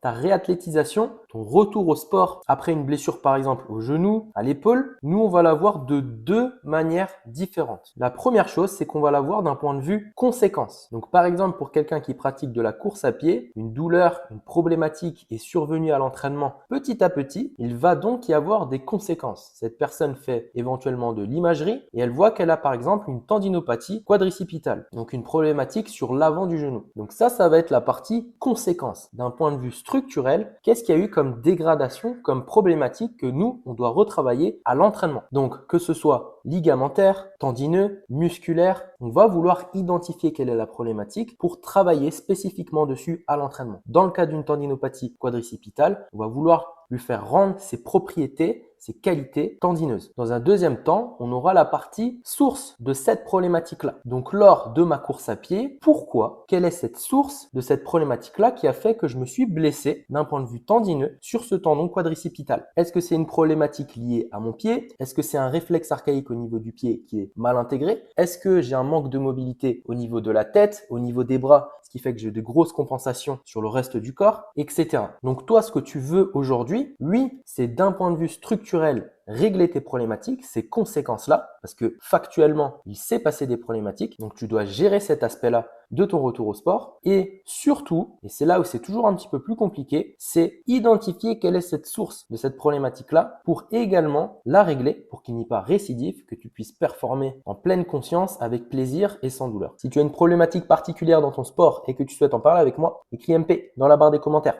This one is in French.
ta réathlétisation, ton retour au sport après une blessure par exemple au genou, à l'épaule, nous on va la voir de deux manières différentes. La première chose, c'est qu'on va la voir d'un point de vue conséquence. Donc par exemple pour quelqu'un qui pratique de la course à pied, une douleur, une problématique est survenue à l'entraînement petit à petit, il va donc y avoir des conséquences. Cette personne fait éventuellement de l'imagerie et elle voit qu'elle a par exemple une tendinopathie quadricipitale, donc une problématique sur l'avant du genou. Donc ça va être la partie conséquence. D'un point de vue structurel, qu'est-ce qu'il y a eu comme dégradation, comme problématique que nous, on doit retravailler à l'entraînement. Donc que ce soit ligamentaire, tendineux, musculaire, on va vouloir identifier quelle est la problématique pour travailler spécifiquement dessus à l'entraînement. Dans le cas d'une tendinopathie quadricipitale, on va vouloir lui faire rendre ses propriétés, ses qualités tendineuses. Dans un deuxième temps, on aura la partie source de cette problématique-là. Donc lors de ma course à pied, pourquoi? Quelle est cette source de cette problématique-là qui a fait que je me suis blessé d'un point de vue tendineux sur ce tendon quadricipital? Est-ce que c'est une problématique liée à mon pied? Est-ce que c'est un réflexe archaïque au niveau du pied qui est mal intégré? Est-ce que j'ai un manque de mobilité au niveau de la tête, au niveau des bras, ce qui fait que j'ai de grosses compensations sur le reste du corps, etc. Donc toi, ce que tu veux aujourd'hui, oui, c'est d'un point de vue structurel, régler tes problématiques, ces conséquences-là, parce que factuellement, il s'est passé des problématiques, donc tu dois gérer cet aspect-là de ton retour au sport. Et surtout, et c'est là où c'est toujours un petit peu plus compliqué, c'est identifier quelle est cette source de cette problématique-là pour également la régler, pour qu'il n'y ait pas récidive, que tu puisses performer en pleine conscience, avec plaisir et sans douleur. Si tu as une problématique particulière dans ton sport et que tu souhaites en parler avec moi, écris MP dans la barre des commentaires.